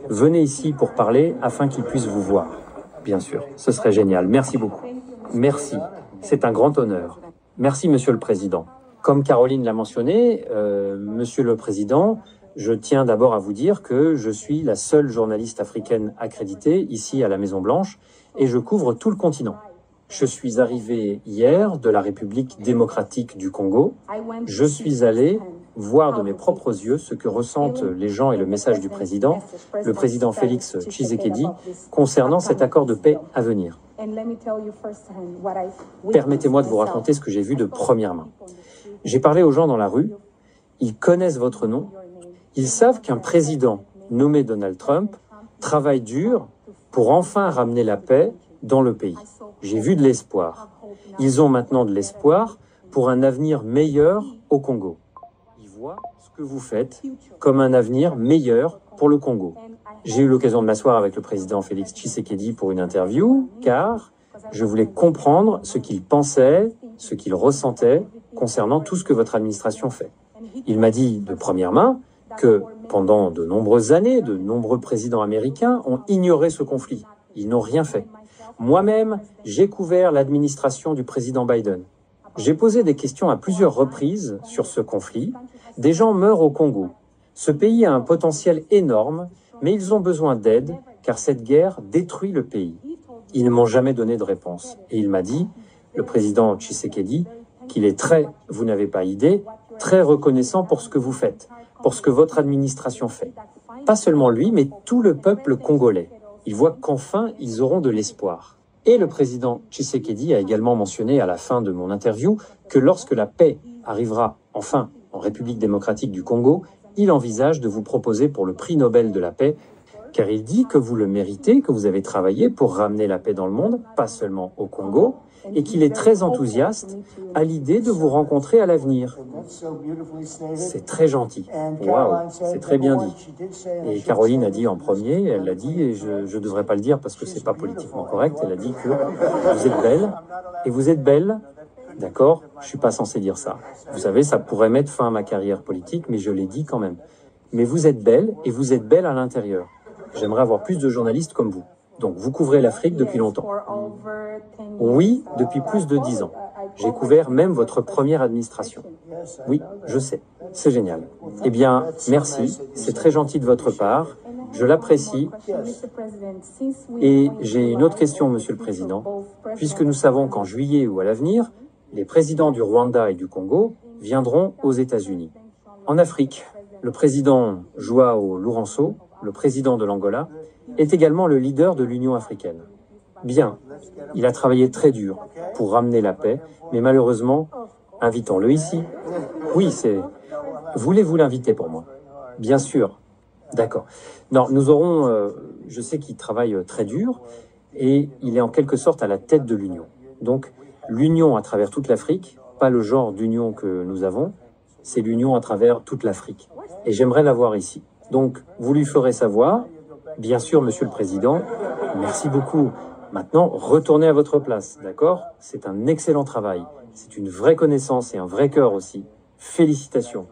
Venez ici pour parler afin qu'ils puissent vous voir. Bien sûr, ce serait génial. Merci beaucoup. Merci, c'est un grand honneur. Merci, Monsieur le Président. Comme Caroline l'a mentionné, Monsieur le Président, je tiens d'abord à vous dire que je suis la seule journaliste africaine accréditée ici à la Maison-Blanche et je couvre tout le continent. Je suis arrivé hier de la République démocratique du Congo. Je suis allé voir de mes propres yeux ce que ressentent les gens et le message du président, le président Félix Tshisekedi, concernant cet accord de paix à venir. Permettez-moi de vous raconter ce que j'ai vu de première main. J'ai parlé aux gens dans la rue, ils connaissent votre nom, ils savent qu'un président nommé Donald Trump travaille dur pour enfin ramener la paix dans le pays. J'ai vu de l'espoir. Ils ont maintenant de l'espoir pour un avenir meilleur au Congo. Ils voient ce que vous faites comme un avenir meilleur pour le Congo. J'ai eu l'occasion de m'asseoir avec le président Félix Tshisekedi pour une interview, car je voulais comprendre ce qu'il pensait, ce qu'il ressentait concernant tout ce que votre administration fait. Il m'a dit de première main que pendant de nombreuses années, de nombreux présidents américains ont ignoré ce conflit. Ils n'ont rien fait. Moi-même, j'ai couvert l'administration du président Biden. J'ai posé des questions à plusieurs reprises sur ce conflit. Des gens meurent au Congo. Ce pays a un potentiel énorme, mais ils ont besoin d'aide, car cette guerre détruit le pays. Ils ne m'ont jamais donné de réponse. Et il m'a dit, le président Tshisekedi, qu'il est vous n'avez pas idée, très reconnaissant pour ce que vous faites, pour ce que votre administration fait. Pas seulement lui, mais tout le peuple congolais. Ils voient qu'enfin, ils auront de l'espoir. Et le président Tshisekedi a également mentionné à la fin de mon interview que lorsque la paix arrivera enfin en République démocratique du Congo, il envisage de vous proposer pour le prix Nobel de la paix, car il dit que vous le méritez, que vous avez travaillé pour ramener la paix dans le monde, pas seulement au Congo, et qu'il est très enthousiaste à l'idée de vous rencontrer à l'avenir. C'est très gentil. Waouh, c'est très bien dit. Et Caroline a dit en premier, elle l'a dit, et je ne devrais pas le dire parce que c'est pas politiquement correct, elle a dit que vous êtes belle, et vous êtes belle, d'accord, je suis pas censé dire ça. Vous savez, ça pourrait mettre fin à ma carrière politique, mais je l'ai dit quand même. Mais vous êtes belle, et vous êtes belle à l'intérieur. J'aimerais avoir plus de journalistes comme vous. Donc, vous couvrez l'Afrique depuis longtemps. Oui, depuis plus de 10 ans. J'ai couvert même votre première administration. Oui, je sais. C'est génial. Eh bien, merci. C'est très gentil de votre part. Je l'apprécie. Et j'ai une autre question, Monsieur le Président. Puisque nous savons qu'en juillet ou à l'avenir, les présidents du Rwanda et du Congo viendront aux États-Unis. En Afrique, le président João Lourenço, le président de l'Angola, est également le leader de l'Union africaine. Bien, il a travaillé très dur pour ramener la paix, mais malheureusement, invitons-le ici. Oui, c'est... Voulez-vous l'inviter pour moi? Bien sûr. D'accord. Non, nous aurons... je sais qu'il travaille très dur et il est en quelque sorte à la tête de l'Union. Donc, l'Union à travers toute l'Afrique, pas le genre d'union que nous avons, c'est l'Union à travers toute l'Afrique. Et j'aimerais l'avoir ici. Donc, vous lui ferez savoir... Bien sûr, Monsieur le Président, merci beaucoup. Maintenant, retournez à votre place, d'accord? C'est un excellent travail. C'est une vraie connaissance et un vrai cœur aussi. Félicitations.